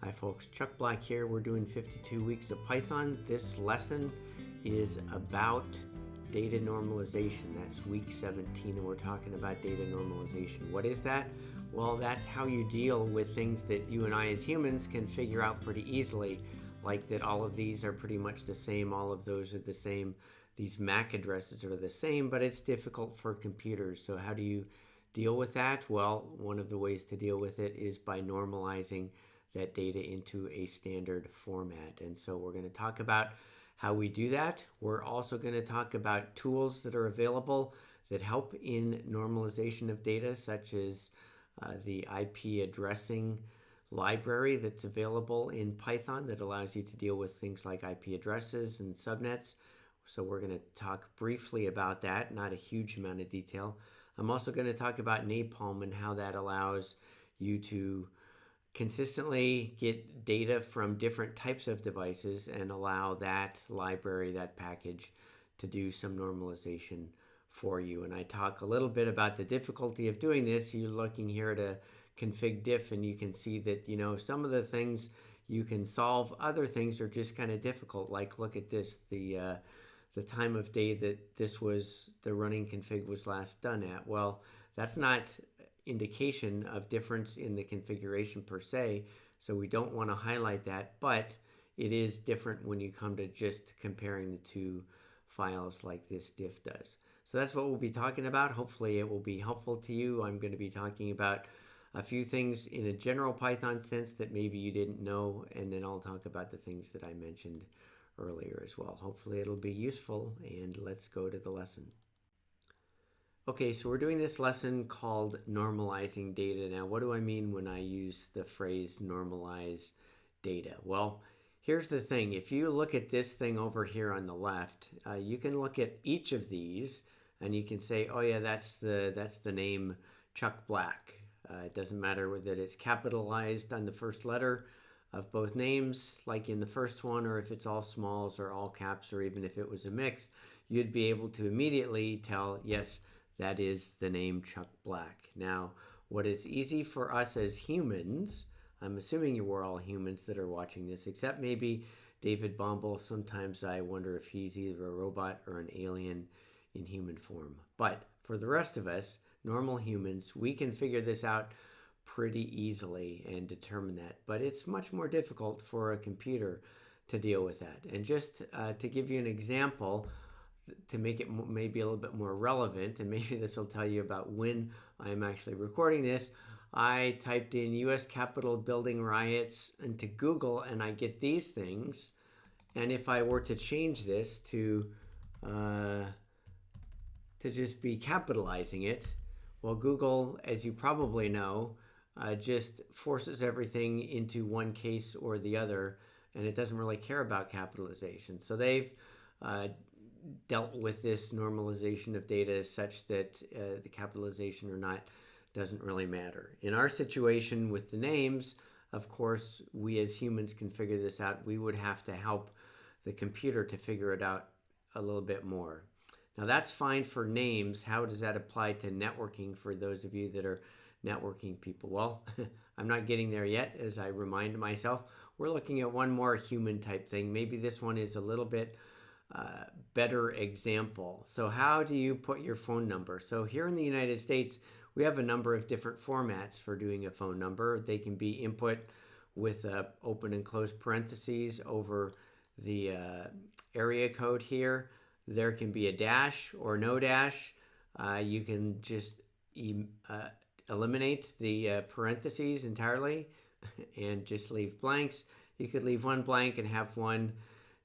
Hi folks, Chuck Black here. We're doing 52 weeks of Python. This lesson is about data normalization. That's week 17 and we're talking about data normalization. What is that? Well, that's how you deal with things that you and I as humans can figure out pretty easily, like that all of these are pretty much the same, all of those are the same, these MAC addresses are the same, but it's difficult for computers. So how do you deal with that? Well, one of the ways to deal with it is by normalizing that data into a standard format. And so we're going to talk about how we do that. We're also going to talk about tools that are available that help in normalization of data, such as the IP addressing library that's available in Python that allows you to deal with things like IP addresses and subnets. So we're going to talk briefly about that, not a huge amount of detail. I'm also going to talk about Napalm and how that allows you to consistently get data from different types of devices and allow that library, that package, to do some normalization for you. And I talk a little bit about the difficulty of doing this. You're looking here at a config diff and you can see that, some of the things you can solve, other things are just kind of difficult. Like look at this, the time of day that the running config was last done at. Well, that's not indication of difference in the configuration per se, so we don't want to highlight that, but it is different when you come to just comparing the two files like this diff does. So that's what we'll be talking about. Hopefully it will be helpful to you. I'm going to be talking about a few things in a general Python sense that maybe you didn't know, and then I'll talk about the things that I mentioned earlier as well. Hopefully it'll be useful, and let's go to the lesson. Okay, so we're doing this lesson called Normalizing Data. Now, what do I mean when I use the phrase normalize data? Well, here's the thing. If you look at this thing over here on the left, you can look at each of these and you can say, oh yeah, that's the name Chuck Black. It doesn't matter that it's capitalized on the first letter of both names, like in the first one, or if it's all smalls or all caps, or even if it was a mix, you'd be able to immediately tell, yes, that is the name Chuck Black. Now, what is easy for us as humans, I'm assuming you were all humans that are watching this, except maybe David Bombal. Sometimes I wonder if he's either a robot or an alien in human form. But for the rest of us, normal humans, we can figure this out pretty easily and determine that. But it's much more difficult for a computer to deal with that. And just to give you an example, to make it maybe a little bit more relevant, and maybe this will tell you about when I'm actually recording this, I typed in U.S. Capitol building riots into Google and I get these things. And if I were to change this to just be capitalizing it, well, Google, as you probably know, just forces everything into one case or the other, and it doesn't really care about capitalization. So they've dealt with this normalization of data such that the capitalization or not doesn't really matter. In our situation with the names, of course, we as humans can figure this out. We would have to help the computer to figure it out a little bit more. Now that's fine for names. How does that apply to networking for those of you that are networking people? Well, I'm not getting there yet. As I remind myself, we're looking at one more human type thing. Maybe this one is a little bit better example. So how do you put your phone number? So here in the United States, we have a number of different formats for doing a phone number. They can be input with open and closed parentheses over the area code here. There can be a dash or no dash. You can just eliminate the parentheses entirely and just leave blanks. You could leave one blank and have one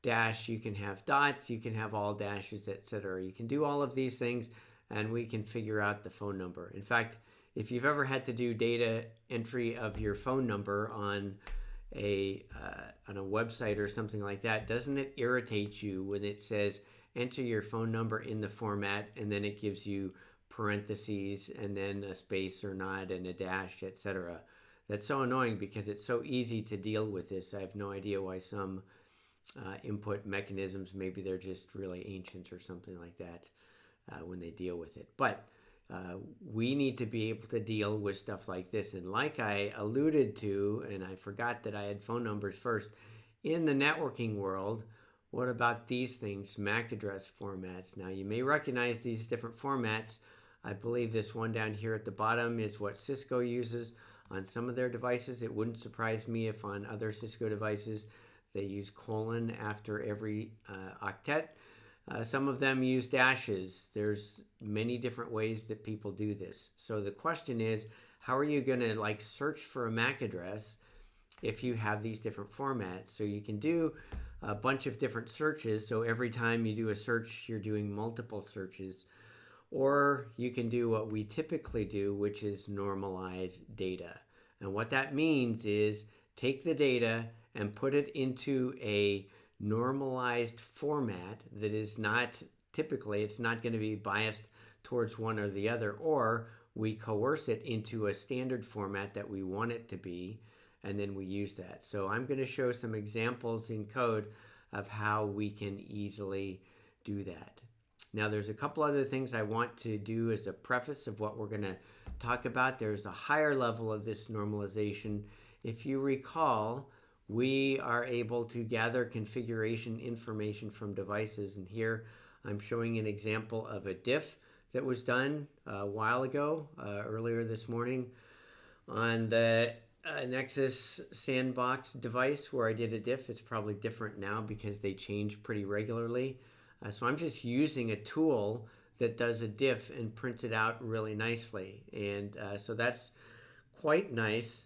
dash. You can have dots. You can have all dashes, etc. You can do all of these things and we can figure out the phone number. In fact, if you've ever had to do data entry of your phone number on a website or something like that, doesn't it irritate you when it says enter your phone number in the format and then it gives you parentheses and then a space or not and a dash, etc. That's so annoying because it's so easy to deal with this. I have no idea why some input mechanisms, maybe they're just really ancient or something like that when they deal with it. But we need to be able to deal with stuff like this. And like I alluded to, and I forgot that I had phone numbers first, in the networking world, what about these things, MAC address formats? Now, you may recognize these different formats. I believe this one down here at the bottom is what Cisco uses on some of their devices. It wouldn't surprise me if on other Cisco devices they use colon after every octet. Some of them use dashes. There's many different ways that people do this. So the question is, how are you going to like search for a MAC address if you have these different formats? So you can do a bunch of different searches. So every time you do a search, you're doing multiple searches. Or you can do what we typically do, which is normalize data. And what that means is take the data and put it into a normalized format that is not, typically it's not going to be biased towards one or the other, or we coerce it into a standard format that we want it to be, and then we use that. So I'm going to show some examples in code of how we can easily do that. Now there's a couple other things I want to do as a preface of what we're going to talk about. There's a higher level of this normalization. If you recall, we are able to gather configuration information from devices, and here I'm showing an example of a diff that was done a while ago, earlier this morning on the Nexus Sandbox device where I did a diff. It's probably different now because they change pretty regularly. So I'm just using a tool that does a diff and prints it out really nicely. And so that's quite nice.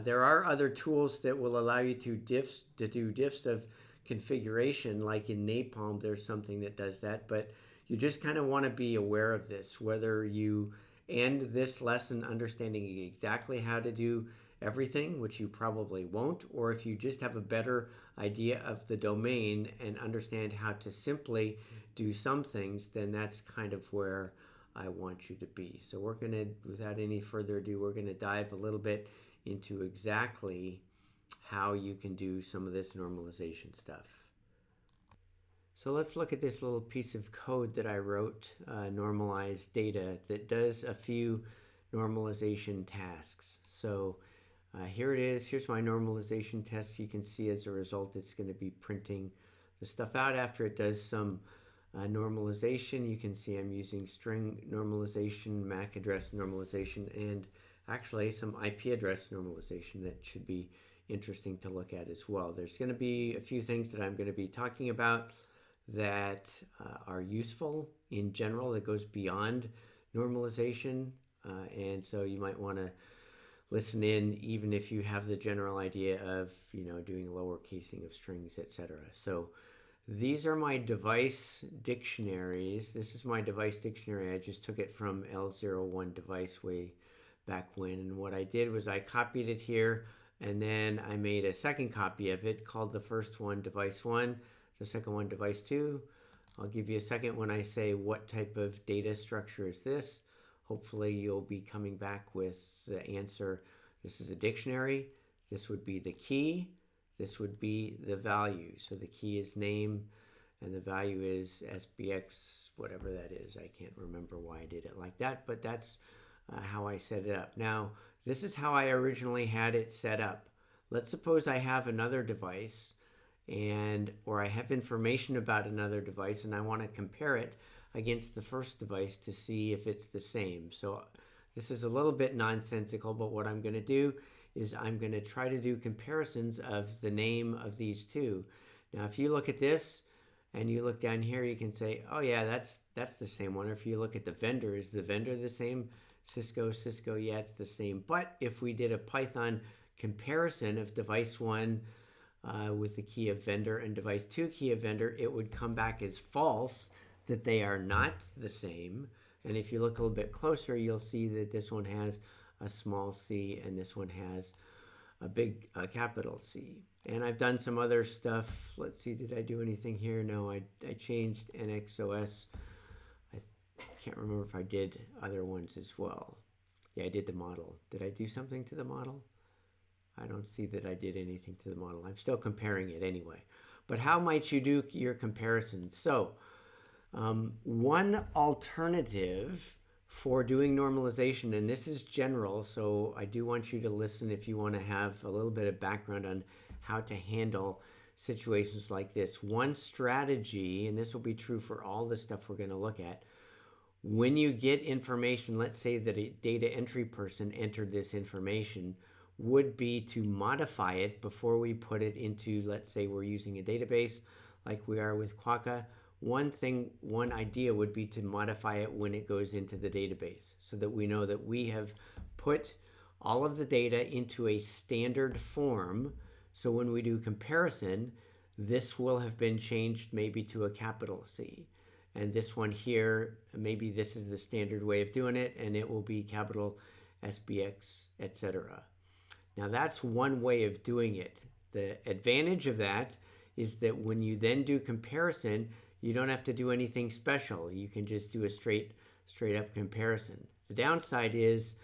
There are other tools that will allow you to do diffs of configuration, like in Napalm, there's something that does that. But you just kind of want to be aware of this, whether you end this lesson understanding exactly how to do everything, which you probably won't, or if you just have a better idea of the domain and understand how to simply do some things, then that's kind of where I want you to be. So we're going to, without any further ado, we're going to dive a little bit into exactly how you can do some of this normalization stuff. So let's look at this little piece of code that I wrote, normalize data, that does a few normalization tasks. So here it is. Here's my normalization test. You can see as a result, it's going to be printing the stuff out after it does some normalization. You can see I'm using string normalization, MAC address normalization, and actually some IP address normalization that should be interesting to look at as well. There's going to be a few things that I'm going to be talking about that are useful in general, that goes beyond normalization, and so you might want to listen in even if you have the general idea of, doing lower casing of strings, etc. So these are my device dictionaries. This is my device dictionary. I just took it from L01 device way back when, and what I did was I copied it here, and then I made a second copy of it, called the first one device 1, the second one device 2. I'll give you a second when I say what type of data structure is this. Hopefully you'll be coming back with the answer. This is a dictionary. This would be the key. This would be the value. So the key is name and the value is SBX, whatever that is. I can't remember why I did it like that, but that's how I set it up. Now, this is how I originally had it set up. Let's suppose I have another device or I have information about another device and I want to compare it against the first device to see if it's the same. So this is a little bit nonsensical, but what I'm going to do is I'm going to try to do comparisons of the name of these two. Now, if you look at this and you look down here, you can say, oh yeah, that's the same one. Or if you look at the vendor, is the vendor the same? Cisco, yeah, it's the same. But if we did a Python comparison of device 1 with the key of vendor and device 2 key of vendor, it would come back as false, that they are not the same. And if you look a little bit closer, you'll see that this one has a small c and this one has a big capital C. And I've done some other stuff. Let's see, did I do anything here? No, I changed NXOS. I can't remember if I did other ones as well. Yeah, I did the model. Did I do something to the model? I don't see that I did anything to the model. I'm still comparing it anyway. But how might you do your comparisons? So one alternative for doing normalization, and this is general, so I do want you to listen if you want to have a little bit of background on how to handle situations like this. One strategy, and this will be true for all the stuff we're going to look at, when you get information, let's say that a data entry person entered this information, would be to modify it before we put it into, let's say we're using a database like we are with Quokka. One idea would be to modify it when it goes into the database so that we know that we have put all of the data into a standard form. So when we do comparison, this will have been changed maybe to a capital C. And this one here, maybe this is the standard way of doing it, and it will be capital SBX, etc. Now that's one way of doing it. The advantage of that is that when you then do comparison, you don't have to do anything special. You can just do a straight up comparison. The downside is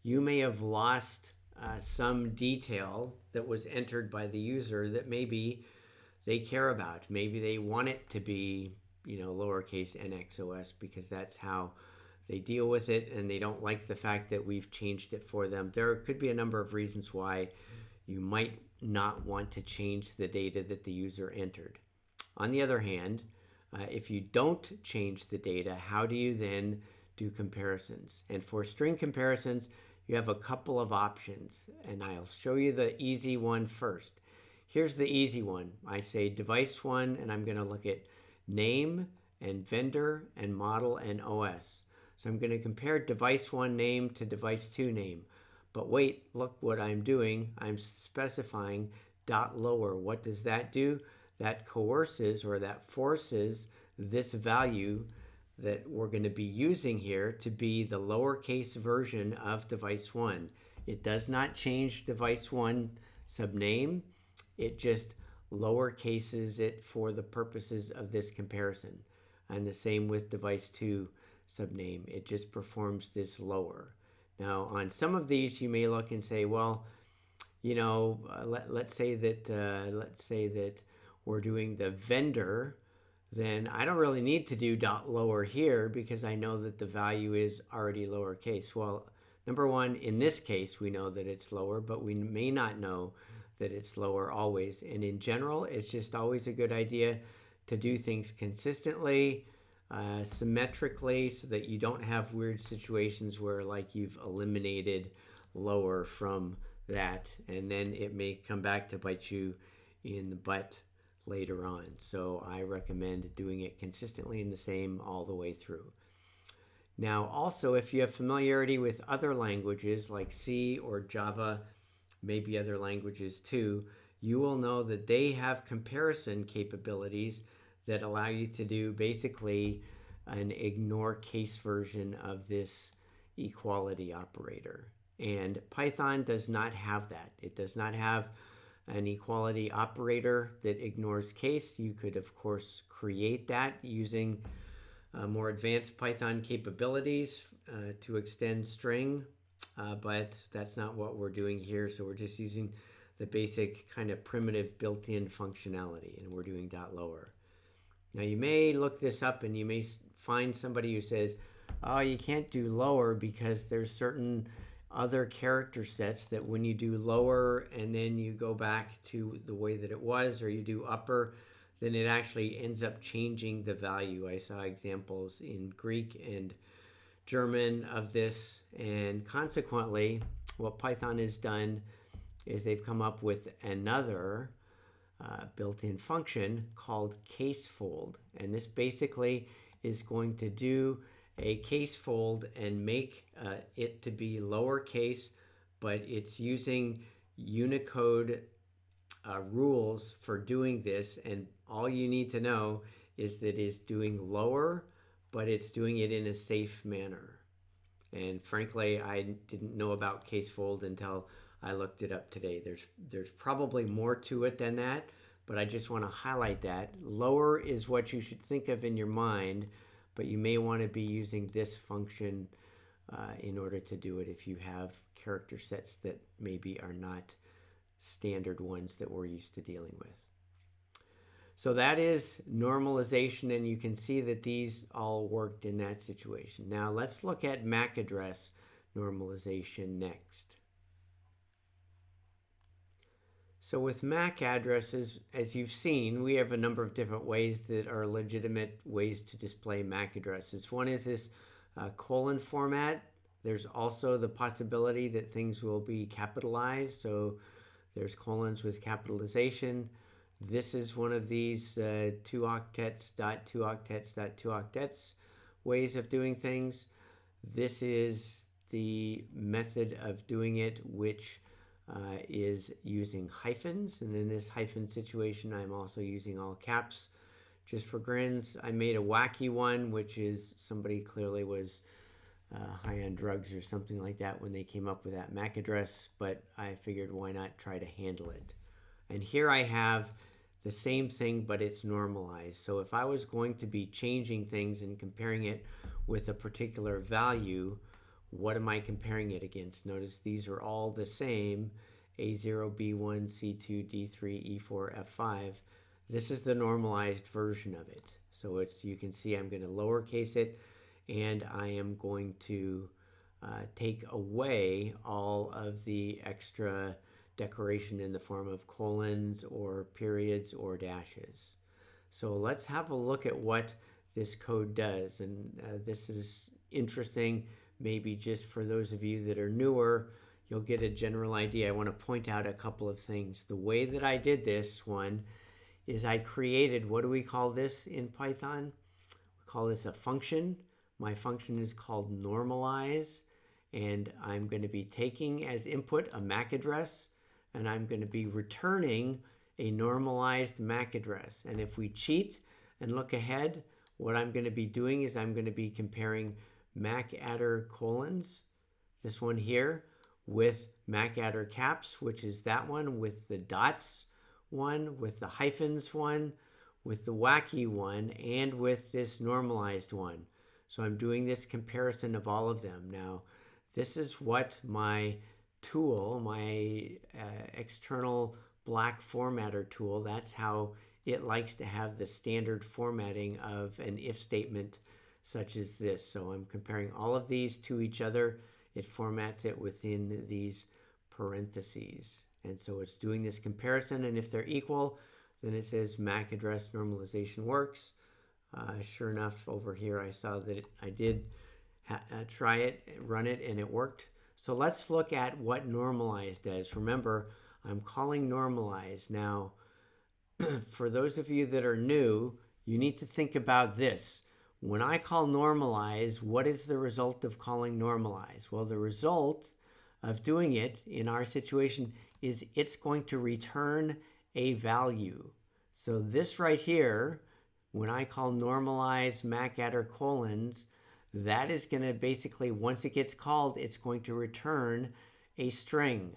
you may have lost some detail that was entered by the user that maybe they care about. Maybe they want it to be, lowercase nxos because that's how they deal with it, and they don't like the fact that we've changed it for them. There could be a number of reasons why you might not want to change the data that the user entered. On the other hand, if you don't change the data, how do you then do comparisons? And for string comparisons, you have a couple of options, and I'll show you the easy one first. Here's the easy one. I say device one, and I'm going to look at name and vendor and model and OS. So I'm going to compare device one name to device two name. But wait, look what I'm doing. I'm specifying .lower. What does that do? That coerces or that forces this value that we're going to be using here to be the lowercase version of device one. It does not change device one subname. It just lowercases it for the purposes of this comparison. And the same with device 2 subname. It just performs this lower. Now, on some of these, you may look and say, well, let's say that we're doing the vendor, then I don't really need to do .lower here because I know that the value is already lowercase. Well, number one, in this case, we know that it's lower, but we may not know that it's lower always. And in general, it's just always a good idea to do things consistently, symmetrically, so that you don't have weird situations where like you've eliminated lower from that, and then it may come back to bite you in the butt later on. So I recommend doing it consistently and the same all the way through. Now, also, if you have familiarity with other languages like C or Java, maybe other languages too, you will know that they have comparison capabilities that allow you to do basically an ignore case version of this equality operator. And Python does not have that. It does not have an equality operator that ignores case. You could, of course, create that using more advanced Python capabilities to extend string, but that's not what we're doing here. So we're just using the basic kind of primitive built-in functionality, and we're doing .lower. Now you may look this up and you may find somebody who says, oh, you can't do lower because there's certain other character sets that when you do lower and then you go back to the way that it was, or you do upper, then it actually ends up changing the value. I saw examples in Greek and German of this, and consequently what Python has done is they've come up with another built-in function called casefold, and this basically is going to do a casefold and make it to be lowercase, but it's using Unicode rules for doing this, and all you need to know is that it's doing lower, but it's doing it in a safe manner. And frankly, I didn't know about casefold until I looked it up today. There's probably more to it than that, but I just want to highlight that. Lower is what you should think of in your mind, but you may want to be using this function in order to do it if you have character sets that maybe are not standard ones that we're used to dealing with. So that is normalization, and you can see that these all worked in that situation. Now let's look at MAC address normalization next. So with MAC addresses, as you've seen, we have a number of different ways that are legitimate ways to display MAC addresses. One is this colon format. There's also the possibility that things will be capitalized. So there's colons with capitalization. This is one of these 2 octets, dot 2 octets, dot 2 octets ways of doing things. This is the method of doing it, which is using hyphens. And in this hyphen situation, I'm also using all caps just for grins. I made a wacky one, which is somebody clearly was high on drugs or something like that when they came up with that MAC address, but I figured why not try to handle it. And here I have the same thing, but it's normalized. So if I was going to be changing things and comparing it with a particular value, what am I comparing it against? Notice these are all the same, A0, B1, C2, D3, E4, F5. This is the normalized version of it. So it's, you can see I'm going to lowercase it, and I am going to take away all of the extra decoration in the form of colons or periods or dashes. So let's have a look at what this code does. And this is interesting, maybe just for those of you that are newer, you'll get a general idea. I want to point out a couple of things. The way that I did this one is I created, what do we call this in Python? We call this a function. My function is called normalize, and I'm going to be taking as input a MAC address, and I'm going to be returning a normalized MAC address. And if we cheat and look ahead, what I'm going to be doing is I'm going to be comparing MAC adder colons, this one here, with MAC adder caps, which is that one, with the dots one, with the hyphens one, with the wacky one, and with this normalized one. So I'm doing this comparison of all of them. Now, this is what my tool, my external black formatter tool, that's how it likes to have the standard formatting of an if statement such as this. So I'm comparing all of these to each other. It formats it within these parentheses. And so it's doing this comparison, and if they're equal, then it says MAC address normalization works. Sure enough, over here I saw that I did try it, run it, and it worked. So let's look at what normalize does. Remember, I'm calling normalize. Now, for those of you that are new, you need to think about this. When I call normalize, what is the result of calling normalize? Well, the result of doing it in our situation is it's going to return a value. So this right here, when I call normalize MAC adder colons, that is going to basically, once it gets called, it's going to return a string.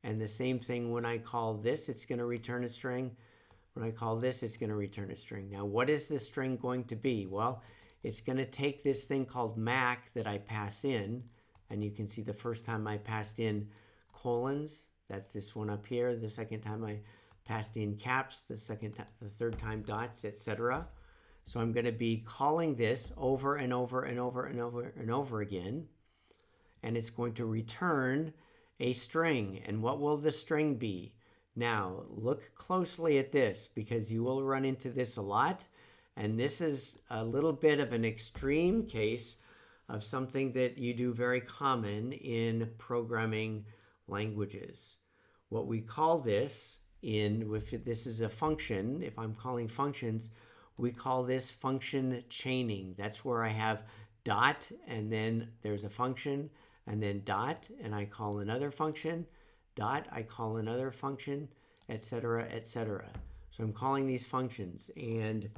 And the same thing when I call this, it's going to return a string. When I call this, it's going to return a string. Now, what is this string going to be? Well, it's going to take this thing called MAC that I pass in, and you can see the first time I passed in colons, that's this one up here. The second time I passed in caps, the third time dots, etc. So I'm going to be calling this over and over and over and over and over again, and it's going to return a string. And what will the string be? Now, look closely at this, because you will run into this a lot, and this is a little bit of an extreme case of something that you do very common in programming languages. What we call this, if this is a function, if I'm calling functions, we call this function chaining. That's where I have dot, and then there's a function, and then dot, and I call another function, dot, I call another function, etc., etc. So I'm calling these functions, and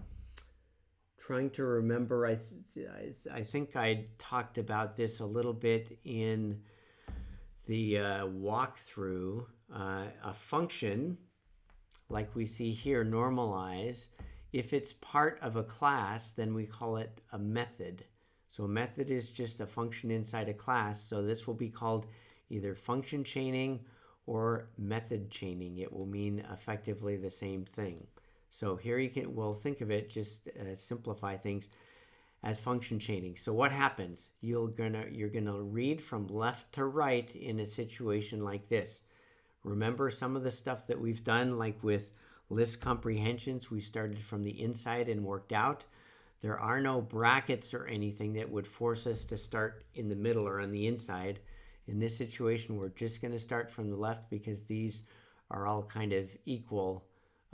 trying to remember, I think I talked about this a little bit in the walkthrough. A function, like we see here, normalize, if it's part of a class, then we call it a method. So a method is just a function inside a class. So this will be called either function chaining or method chaining. It will mean effectively the same thing. So here we'll think of it, just simplify things, as function chaining. So what happens? You're gonna read from left to right in a situation like this. Remember some of the stuff that we've done, like with list comprehensions, we started from the inside and worked out. There are no brackets or anything that would force us to start in the middle or on the inside. In this situation, we're just going to start from the left because these are all kind of equal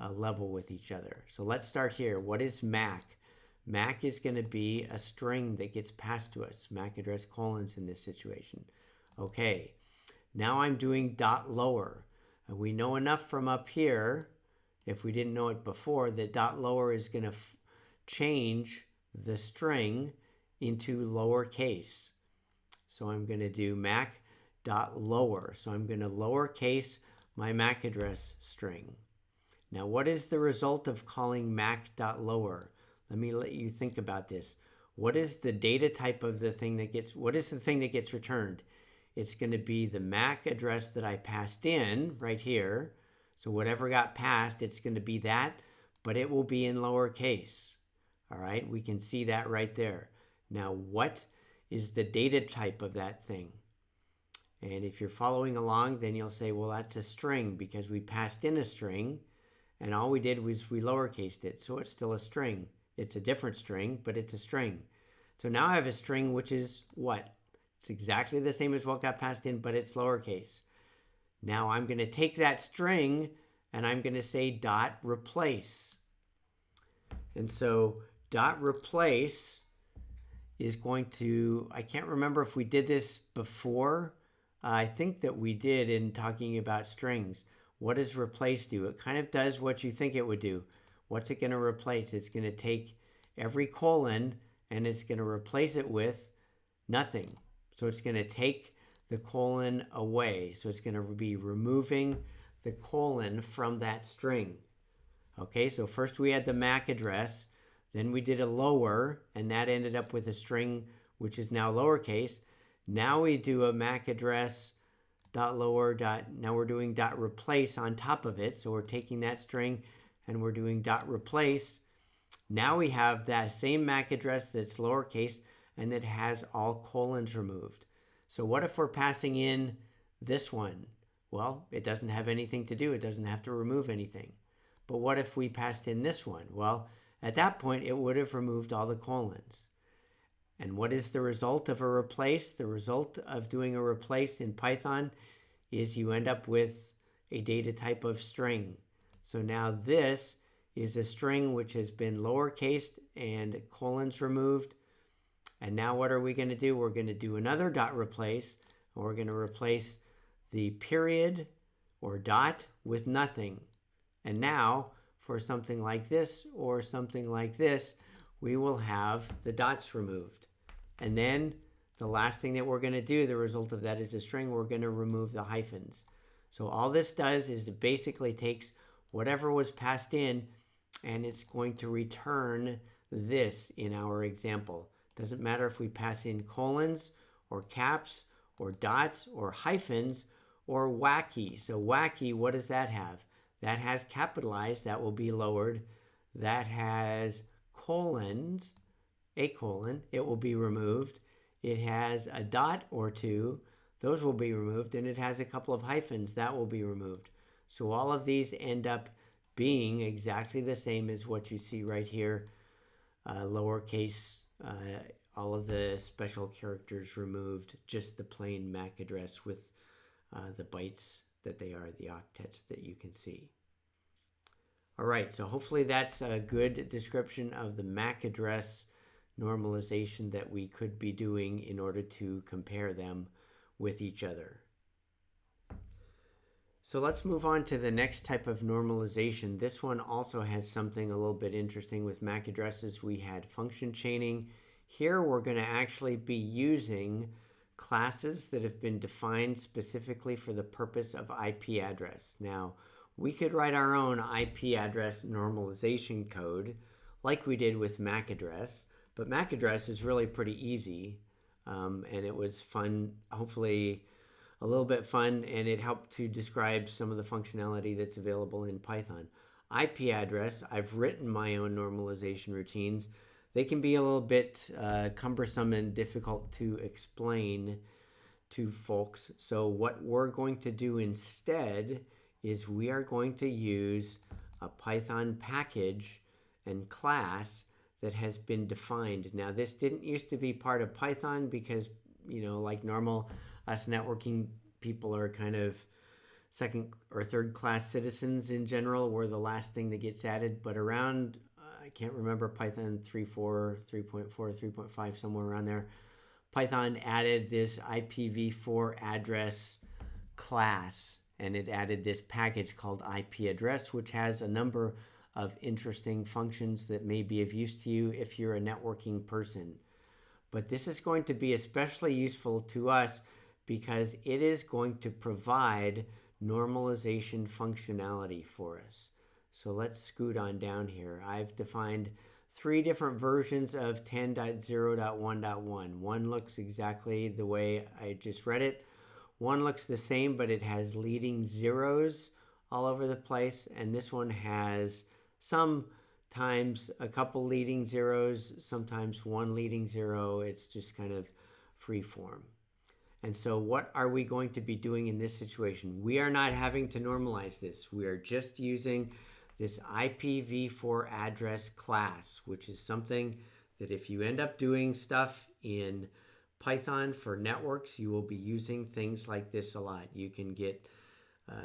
level with each other. So let's start here. What is MAC? MAC is going to be a string that gets passed to us. MAC address colons in this situation. Okay, now I'm doing dot lower. And we know enough from up here, if we didn't know it before, that dot lower is going to change the string into lowercase. So I'm going to do MAC dot lower. So I'm going to lowercase my MAC address string. Now, what is the result of calling MAC dot lower? Let you think about this. What is the data type of the thing that gets, what is the thing that gets returned? It's going to be the MAC address that I passed in right here. So whatever got passed, it's going to be that, but it will be in lowercase. All right, we can see that right there. Now, what is the data type of that thing? And if you're following along, then you'll say, well, that's a string because we passed in a string and all we did was we lowercased it. So it's still a string. It's a different string, but it's a string. So now I have a string, which is what? It's exactly the same as what got passed in, but it's lowercase. Now I'm going to take that string and I'm going to say dot replace. And so dot replace is going to, I can't remember if we did this before. I think that we did in talking about strings. What does replace do? It kind of does what you think it would do. What's it going to replace? It's going to take every colon and it's going to replace it with nothing. So it's going to take the colon away. So it's going to be removing the colon from that string. Okay, so first we had the MAC address, then we did a lower, and that ended up with a string which is now lowercase. Now we do a MAC address dot lower dot, now we're doing dot replace on top of it. So we're taking that string and we're doing dot replace. Now we have that same MAC address that's lowercase and that has all colons removed. So what if we're passing in this one? Well, it doesn't have anything to do. It doesn't have to remove anything. But what if we passed in this one? Well, at that point, it would have removed all the colons. And what is the result of a replace? The result of doing a replace in Python is you end up with a data type of string. So now this is a string which has been lowercased and colons removed. And now what are we going to do? We're going to do another dot replace, and we're going to replace the period or dot with nothing. And now for something like this or something like this, we will have the dots removed. And then the last thing that we're going to do, the result of that is a string, we're going to remove the hyphens. So all this does is it basically takes whatever was passed in and it's going to return this in our example. Doesn't matter if we pass in colons or caps or dots or hyphens or wacky. So wacky, what does that have? That has capitalized, that will be lowered. That has colons, a colon, it will be removed. It has a dot or two, those will be removed. And it has a couple of hyphens, that will be removed. So all of these end up being exactly the same as what you see right here. Lowercase, all of the special characters removed, just the plain MAC address with the bytes that they are, the octets that you can see. All right, so hopefully that's a good description of the MAC address normalization that we could be doing in order to compare them with each other. So let's move on to the next type of normalization. This one also has something a little bit interesting with MAC addresses. We had function chaining. Here we're going to actually be using classes that have been defined specifically for the purpose of IP address. Now, we could write our own IP address normalization code like we did with MAC address, but MAC address is really pretty easy, and it was fun, hopefully a little bit fun, and it helped to describe some of the functionality that's available in Python. IP address, I've written my own normalization routines. They can be a little bit cumbersome and difficult to explain to folks. So what we're going to do instead is we are going to use a Python package and class that has been defined. Now, this didn't used to be part of Python because, like normal, us networking people are kind of second or third class citizens in general. We're the last thing that gets added, but around, I can't remember, Python 3.4, 3.4, 3.5, somewhere around there, Python added this IPv4 address class, and it added this package called IP address, which has a number of interesting functions that may be of use to you if you're a networking person. But this is going to be especially useful to us because it is going to provide normalization functionality for us. So let's scoot on down here. I've defined 3 different versions of 10.0.1.1. One looks exactly the way I just read it. One looks the same, but it has leading zeros all over the place. And this one has sometimes a couple leading zeros, sometimes one leading zero. It's just kind of free form. And so what are we going to be doing in this situation? We are not having to normalize this. We are just using this IPv4 address class, which is something that if you end up doing stuff in Python for networks, you will be using things like this a lot. You can get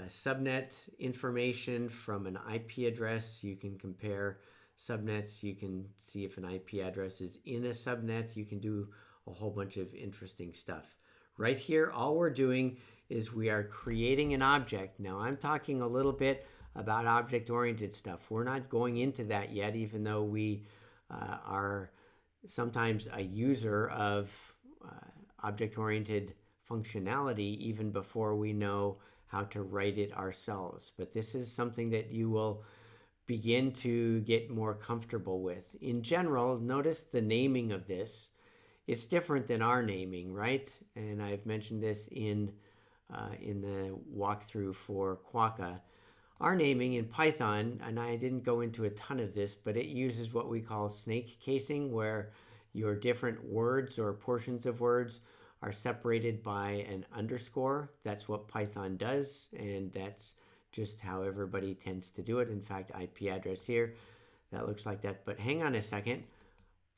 subnet information from an IP address. You can compare subnets. You can see if an IP address is in a subnet. You can do a whole bunch of interesting stuff. Right here, all we're doing is we are creating an object. Now, I'm talking a little bit about object-oriented stuff. We're not going into that yet, even though we are sometimes a user of object-oriented functionality even before we know how to write it ourselves. But this is something that you will begin to get more comfortable with. In general, notice the naming of this. It's different than our naming, right? And I've mentioned this in the walkthrough for Quokka. Our naming in Python, and I didn't go into a ton of this, but it uses what we call snake casing, where your different words or portions of words are separated by an underscore. That's what Python does, and that's just how everybody tends to do it. In fact, IP address here, that looks like that. But hang on a second.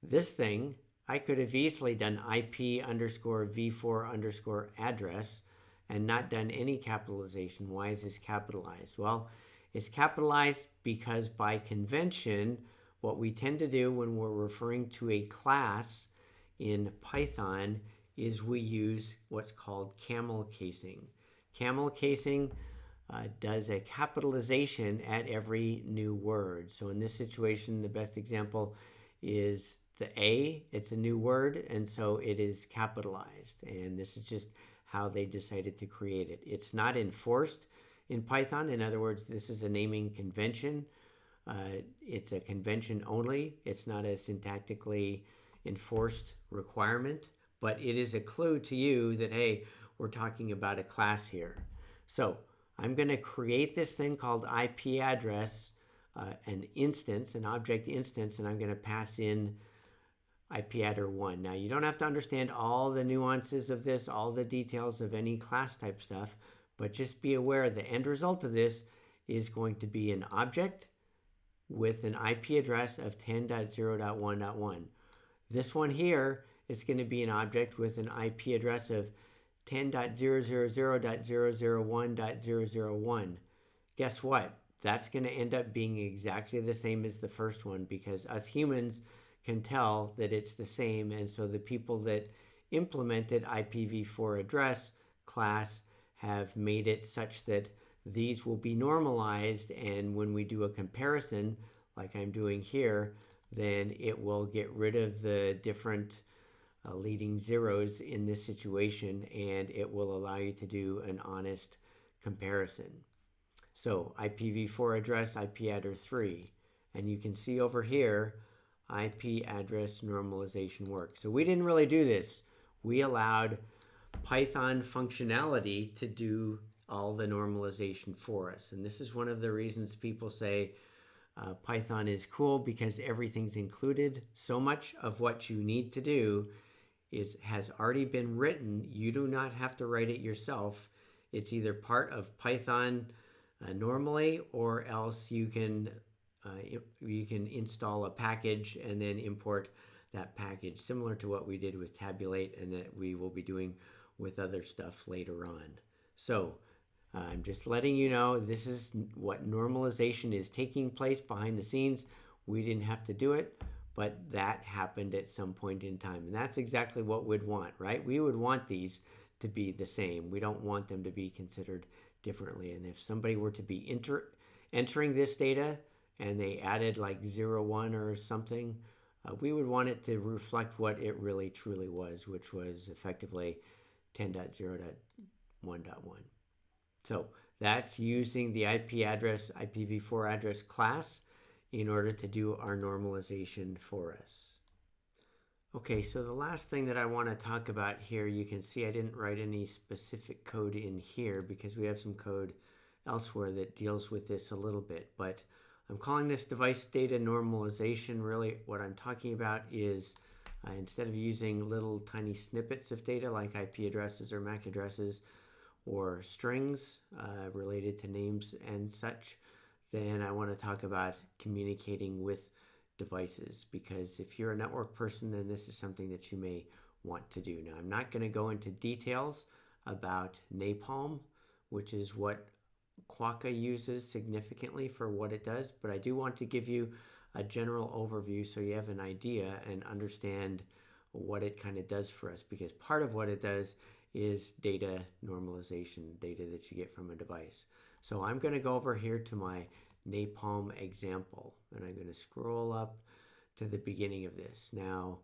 This thing, I could have easily done IP underscore v4 underscore address and not done any capitalization. Why is this capitalized? Well, it's capitalized because by convention, what we tend to do when we're referring to a class in Python is we use what's called camel casing. Camel casing does a capitalization at every new word. So in this situation, the best example is the A. It's a new word, and so it is capitalized. And this is just how they decided to create it. It's not enforced in Python. In other words, this is a naming convention. It's a convention only. It's not a syntactically enforced requirement, but it is a clue to you that, hey, we're talking about a class here. So I'm going to create this thing called IP address, an instance, an object instance, and I'm going to pass in IPAddr1. Now, you don't have to understand all the nuances of this, all the details of any class type stuff, but just be aware the end result of this is going to be an object with an IP address of 10.0.1.1. This one here is going to be an object with an IP address of 10.000.001.001. Guess what? That's going to end up being exactly the same as the first one because us humans can tell that it's the same, and so the people that implemented IPv4 address class have made it such that these will be normalized, and when we do a comparison like I'm doing here, then it will get rid of the different leading zeros in this situation, and it will allow you to do an honest comparison. So IPv4 address, IPAddr3, and you can see over here IP address normalization work. So we didn't really do this. We allowed Python functionality to do all the normalization for us. And this is one of the reasons people say, Python is cool because everything's included. So much of what you need to do has already been written. You do not have to write it yourself. It's either part of Python normally, or else you can install a package and then import that package, similar to what we did with Tabulate and that we will be doing with other stuff later on. So I'm just letting you know this is what normalization is taking place behind the scenes. We didn't have to do it, but that happened at some point in time. And that's exactly what we'd want, right? We would want these to be the same. We don't want them to be considered differently. And if somebody were to be entering this data and they added like 0, 1 or something, we would want it to reflect what it really truly was, which was effectively 10.0.1.1. So that's using the IPv4 address class in order to do our normalization for us. Okay, so the last thing that I want to talk about here, you can see I didn't write any specific code in here because we have some code elsewhere that deals with this a little bit, but I'm calling this device data normalization. Really what I'm talking about is instead of using little tiny snippets of data like IP addresses or MAC addresses or strings related to names and such, then I want to talk about communicating with devices, because if you're a network person, then this is something that you may want to do. Now, I'm not going to go into details about Napalm, which is what Quokka uses significantly for what it does, but I do want to give you a general overview so you have an idea and understand what it kind of does for us, because part of what it does is data normalization, data that you get from a device. So I'm going to go over here to my Napalm example, and I'm going to scroll up to the beginning of this. Now,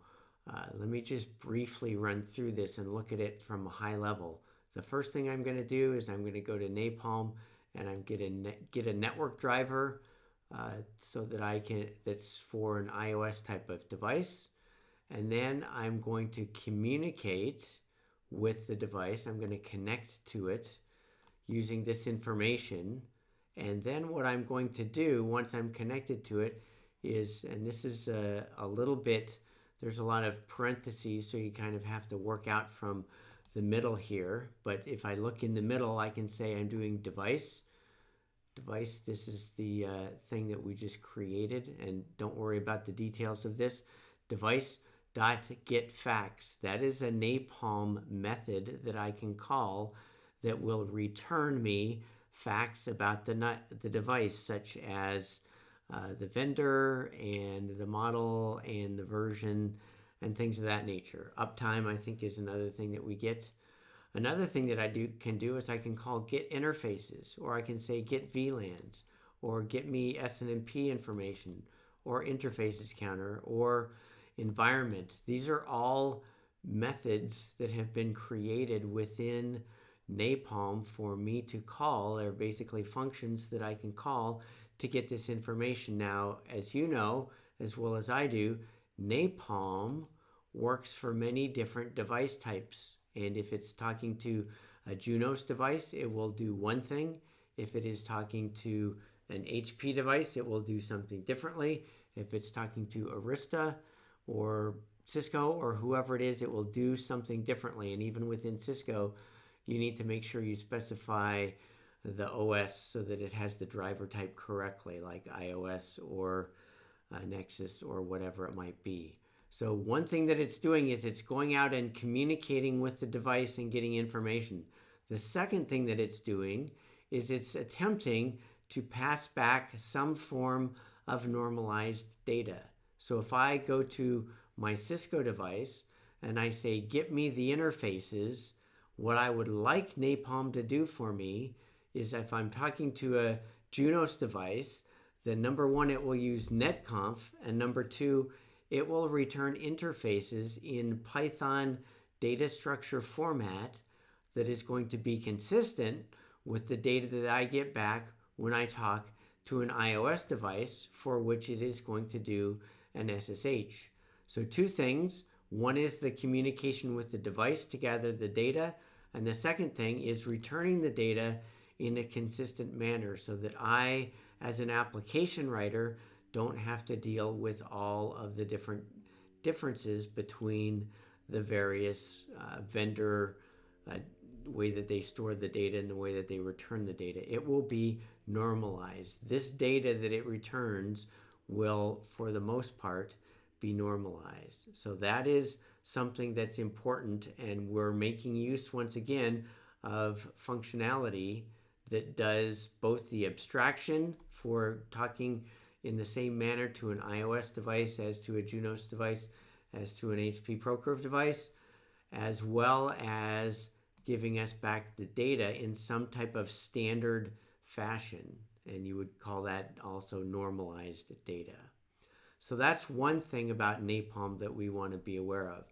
let me just briefly run through this and look at it from a high level. The first thing I'm going to do is I'm going to go to Napalm and I'm get a network driver so that that's for an iOS type of device. And then I'm going to communicate with the device. I'm going to connect to it using this information. And then what I'm going to do once I'm connected to it is, and this is a little bit, there's a lot of parentheses, so you kind of have to work out from the middle here. But if I look in the middle, I can say I'm doing device. This is the thing that we just created, and don't worry about the details of this. Device.getFacts. That is a Napalm method that I can call that will return me facts about the device, such as the vendor and the model and the version and things of that nature. Uptime, I think, is another thing that we get. Another thing that I can do is I can call get interfaces, or I can say get VLANs, or get me SNMP information, or interfaces counter, or environment. These are all methods that have been created within Napalm for me to call. They're basically functions that I can call to get this information. Now, as you know, as well as I do, Napalm works for many different device types. And if it's talking to a Junos device, it will do one thing. If it is talking to an HP device, it will do something differently. If it's talking to Arista or Cisco or whoever it is, it will do something differently. And even within Cisco, you need to make sure you specify the OS so that it has the driver type correctly, like iOS or Nexus or whatever it might be. So one thing that it's doing is it's going out and communicating with the device and getting information. The second thing that it's doing is it's attempting to pass back some form of normalized data. So if I go to my Cisco device and I say, get me the interfaces, what I would like Napalm to do for me is, if I'm talking to a Junos device, then number one, it will use netconf, and number two, it will return interfaces in Python data structure format that is going to be consistent with the data that I get back when I talk to an iOS device, for which it is going to do an SSH. So two things. One is the communication with the device to gather the data, and the second thing is returning the data in a consistent manner so that I, as an application writer, don't have to deal with all of the different differences between the various vendor way that they store the data and the way that they return the data. It will be normalized. This data that it returns will, for the most part, be normalized. So that is something that's important, and we're making use once again of functionality that does both the abstraction for talking in the same manner to an iOS device as to a Junos device, as to an HP ProCurve device, as well as giving us back the data in some type of standard fashion. And you would call that also normalized data. So that's one thing about Napalm that we want to be aware of.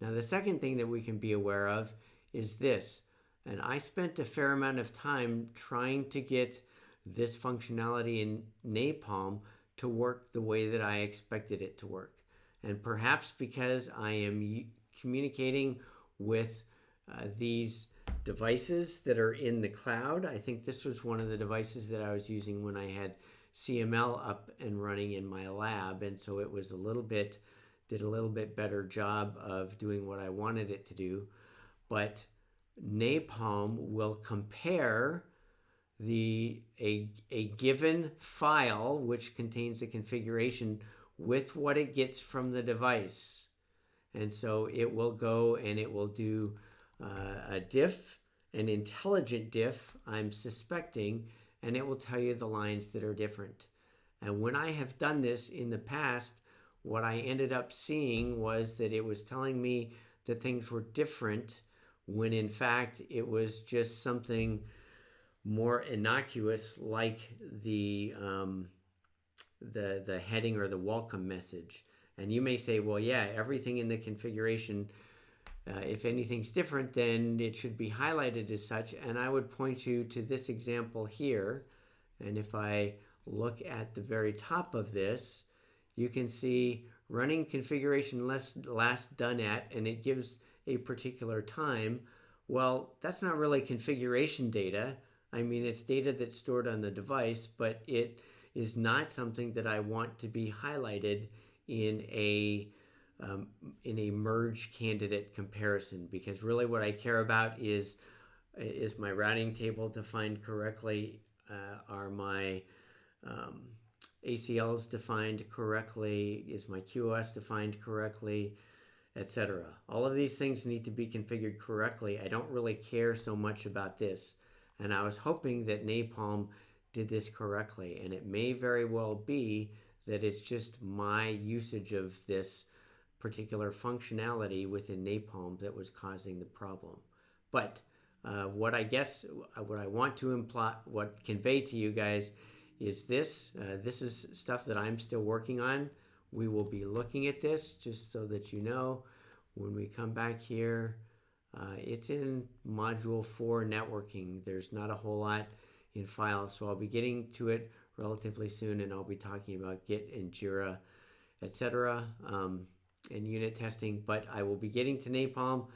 Now, the second thing that we can be aware of is this. And I spent a fair amount of time trying to get this functionality in Napalm to work the way that I expected it to work. And perhaps because I am communicating with these devices that are in the cloud. I think this was one of the devices that I was using when I had CML up and running in my lab, and so it was did a little bit better job of doing what I wanted it to do. But Napalm will compare a given file which contains the configuration with what it gets from the device. And so it will go and it will do a diff, an intelligent diff, I'm suspecting, and it will tell you the lines that are different. And when I have done this in the past, what I ended up seeing was that it was telling me that things were different when in fact it was just something more innocuous, like the heading or the welcome message. And you may say, well, yeah, everything in the configuration, if anything's different, then it should be highlighted as such. And I would point you to this example here. And if I look at the very top of this, you can see running configuration last done at, and it gives a particular time. Well, that's not really configuration data. I mean, it's data that's stored on the device, but it is not something that I want to be highlighted in a merge candidate comparison, because really what I care about is my routing table defined correctly, are my ACLs defined correctly, is my QoS defined correctly, etc. All of these things need to be configured correctly. I don't really care so much about this, and I was hoping that Napalm did this correctly, and it may very well be that it's just my usage of this particular functionality within Napalm that was causing the problem. But what I want to convey to you guys is this. This is stuff that I'm still working on. We will be looking at this just so that you know. When we come back here, it's in Module 4 networking. There's not a whole lot in files, so I'll be getting to it relatively soon, and I'll be talking about Git and Jira, etc. And unit testing, but I will be getting to Napalm.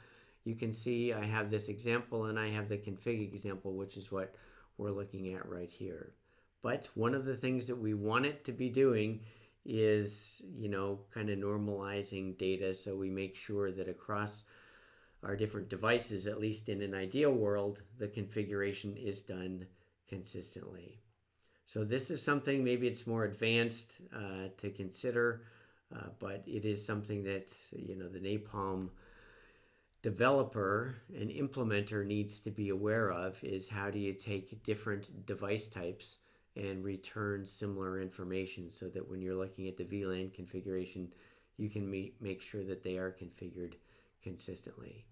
You can see I have this example and I have the config example, which is what we're looking at right here. But one of the things that we want it to be doing is, kind of normalizing data, so we make sure that across our different devices, at least in an ideal world, the configuration is done consistently. So this is something, maybe it's more advanced to consider, but it is something that, the Napalm developer and implementer needs to be aware of, is how do you take different device types and return similar information so that when you're looking at the VLAN configuration, you can make sure that they are configured consistently.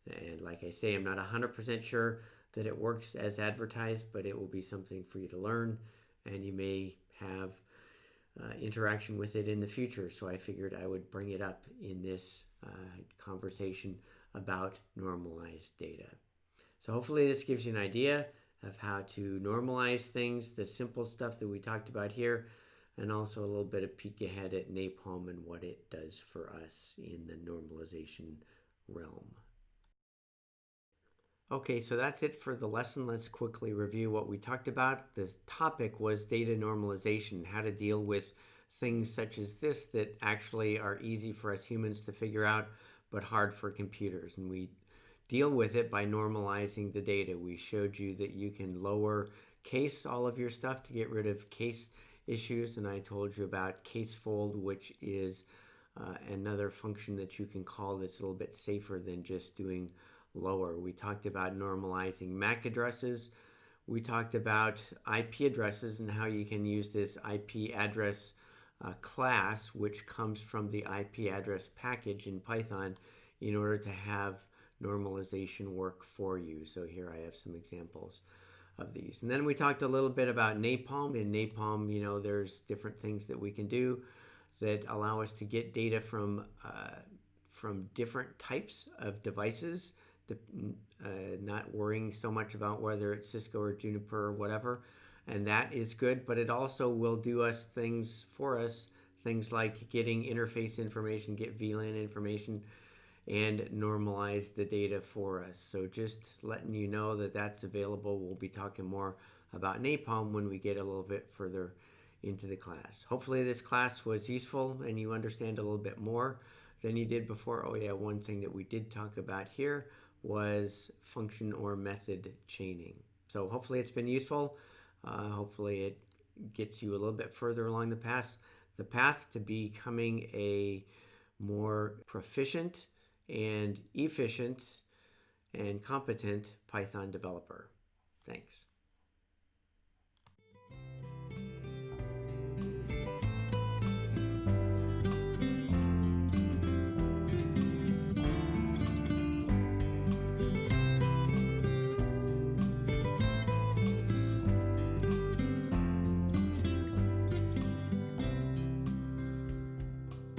And like I say, I'm not 100% sure that it works as advertised, but it will be something for you to learn, and you may have interaction with it in the future. So I figured I would bring it up in this conversation about normalized data. So hopefully this gives you an idea of how to normalize things, the simple stuff that we talked about here, and also a little bit of peek ahead at Napalm and what it does for us in the normalization realm. Okay, so that's it for the lesson. Let's quickly review what we talked about. The topic was data normalization, how to deal with things such as this that actually are easy for us humans to figure out, but hard for computers. And we deal with it by normalizing the data. We showed you that you can lower case all of your stuff to get rid of case issues, and I told you about casefold, which is another function that you can call that's a little bit safer than just doing lower. We talked about normalizing MAC addresses. We talked about IP addresses and how you can use this IP address class, which comes from the IP address package in Python, in order to have normalization work for you. So here I have some examples of these. And then we talked a little bit about Napalm. In Napalm, there's different things that we can do that allow us to get data from different types of devices, not worrying so much about whether it's Cisco or Juniper or whatever. And that is good, but it also will do us things for us, things like getting interface information, get VLAN information, and normalize the data for us. So just letting you know that that's available. We'll be talking more about Napalm when we get a little bit further into the class. Hopefully this class was useful and you understand a little bit more than you did before. Oh yeah, one thing that we did talk about here was function or method chaining. So hopefully it's been useful. Hopefully it gets you a little bit further along the path to becoming a more proficient and efficient and competent Python developer. Thanks.